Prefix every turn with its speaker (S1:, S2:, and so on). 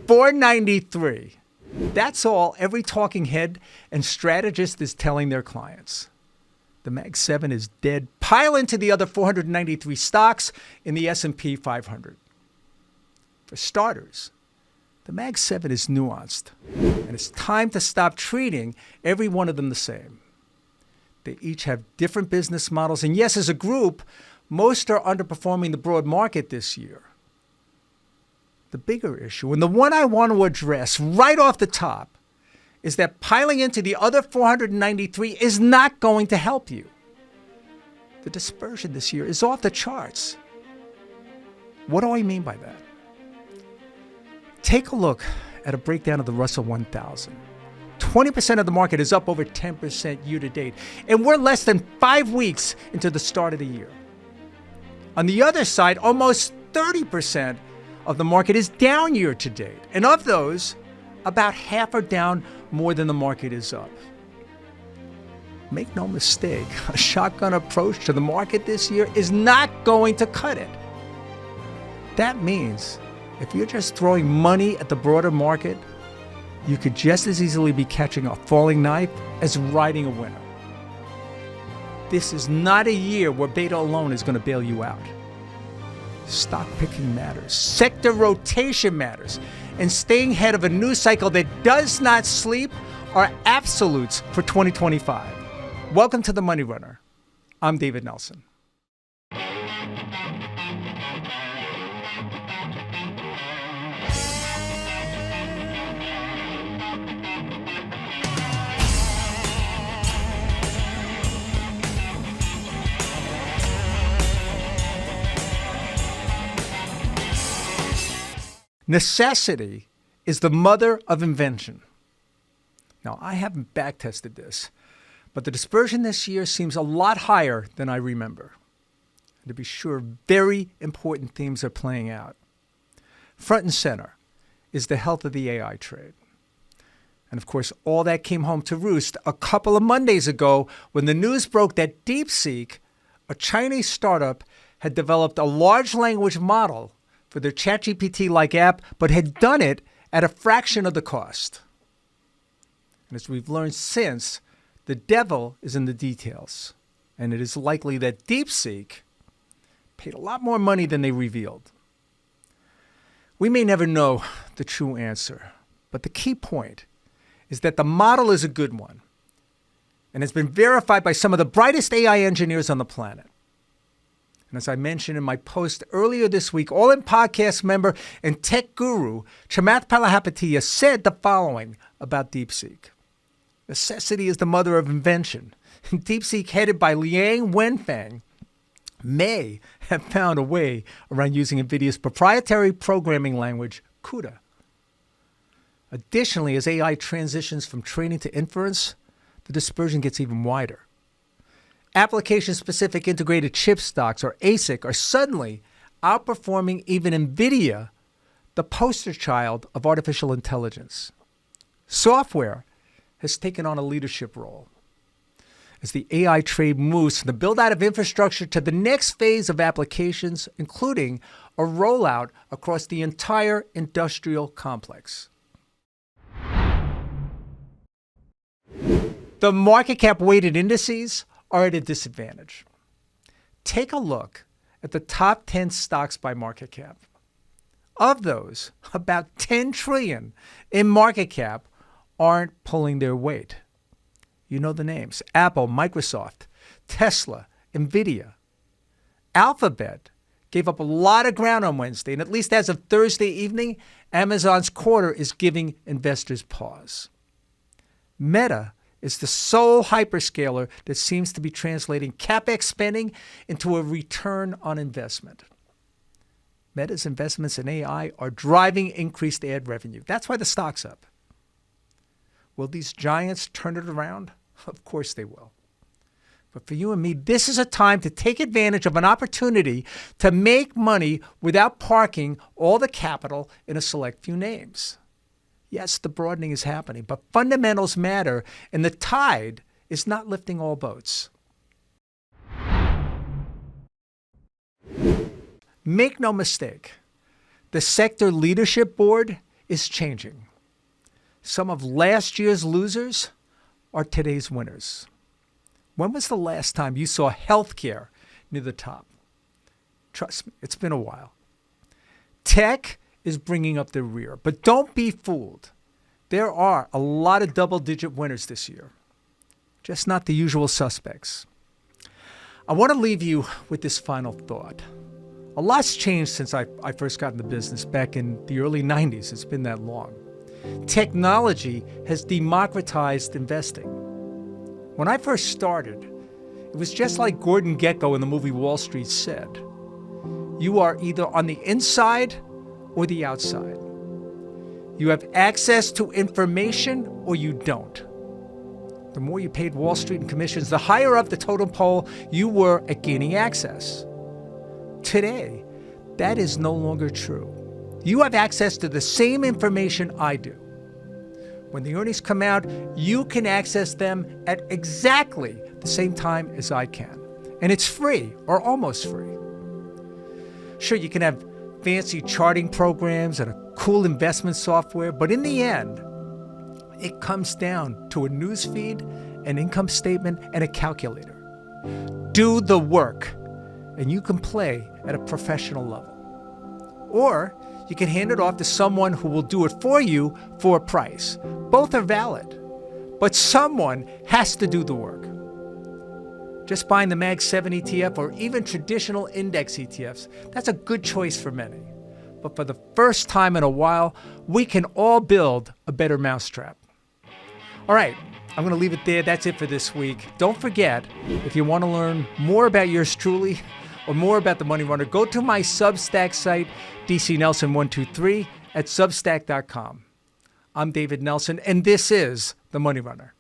S1: 493. That's all every talking head and strategist is telling their clients. The Mag 7 is dead. Pile into the other 493 stocks in the S&P 500. For starters, the Mag 7 is nuanced, and it's time to stop treating every one of them the same. They each have different business models, and yes, as a group, most are underperforming the broad market this year. The bigger issue, and the one I want to address right off the top, is that piling into the other 493 is not going to help you. The dispersion this year is off the charts. What do I mean by that? Take a look at a breakdown of the Russell 1000. 20% of the market is up over 10% year to date, and we're less than 5 weeks into the start of the year. On the other side, almost 30% of the market is down year to date, and of those, about half are down more than the market is up. Make no mistake, a shotgun approach to the market this year is not going to cut it. That means if you're just throwing money at the broader market, you could just as easily be catching a falling knife as riding a winner. This is not a year where beta alone is going to bail you out. Stock picking matters, sector rotation matters, and staying ahead of a news cycle that does not sleep are absolutes for 2025. Welcome to The Money Runner. I'm David Nelson. Necessity is the mother of invention. Now, I haven't backtested this, but the dispersion this year seems a lot higher than I remember. And to be sure, very important themes are playing out. Front and center is the health of the AI trade. And of course, all that came home to roost a couple of Mondays ago when the news broke that DeepSeek, a Chinese startup, had developed a large language model for their ChatGPT-like app, but had done it at a fraction of the cost. And as we've learned since, the devil is in the details. And it is likely that DeepSeek paid a lot more money than they revealed. We may never know the true answer, but the key point is that the model is a good one and has been verified by some of the brightest AI engineers on the planet. And as I mentioned in my post earlier this week, All-In Podcast member and tech guru Chamath Palihapitiya said the following about DeepSeek. Necessity is the mother of invention. And DeepSeek, headed by Liang Wenfeng, may have found a way around using NVIDIA's proprietary programming language, CUDA. Additionally, as AI transitions from training to inference, the dispersion gets even wider. Application-specific integrated chip stocks, or ASIC, are suddenly outperforming even NVIDIA, the poster child of artificial intelligence. Software has taken on a leadership role. As the AI trade moves from the build-out of infrastructure to the next phase of applications, including a rollout across the entire industrial complex. The market cap weighted indices are at a disadvantage. Take a look at the top 10 stocks by market cap. Of those, about 10 trillion in market cap aren't pulling their weight. You know the names: Apple, Microsoft, Tesla, NVIDIA. Alphabet gave up a lot of ground on Wednesday, and at least as of Thursday evening, Amazon's quarter is giving investors pause. Meta is the sole hyperscaler that seems to be translating CapEx spending into a return on investment. Meta's investments in AI are driving increased ad revenue. That's why the stock's up. Will these giants turn it around? Of course they will. But for you and me, this is a time to take advantage of an opportunity to make money without parking all the capital in a select few names. Yes, the broadening is happening, but fundamentals matter, and the tide is not lifting all boats. Make no mistake, the sector leadership board is changing. Some of last year's losers are today's winners. When was the last time you saw healthcare near the top? Trust me, it's been a while. Tech is bringing up the rear, but don't be fooled. There are a lot of double-digit winners this year, just not the usual suspects. I want to leave you with this final thought. A lot's changed since I first got in the business back in the early 90s. It's been that long. Technology has democratized investing. When I first started, it was just like Gordon Gekko in the movie Wall Street said. You are either on the inside or the outside. You have access to information or you don't. The more you paid Wall Street in commissions, the higher up the totem pole you were at gaining access. Today, that is no longer true. You have access to the same information I do. When the earnings come out, you can access them at exactly the same time as I can. And it's free or almost free. Sure, you can have fancy charting programs and a cool investment software, but in the end, it comes down to a news feed, an income statement, and a calculator. Do the work, and you can play at a professional level. Or you can hand it off to someone who will do it for you for a price. Both are valid, but someone has to do the work. Just buying the Mag 7 ETF or even traditional index ETFs, that's a good choice for many. But for the first time in a while, we can all build a better mousetrap. All right, I'm going to leave it there. That's it for this week. Don't forget, if you want to learn more about yours truly or more about the Money Runner, go to my Substack site, dcnelson123 at substack.com. I'm David Nelson, and this is the Money Runner.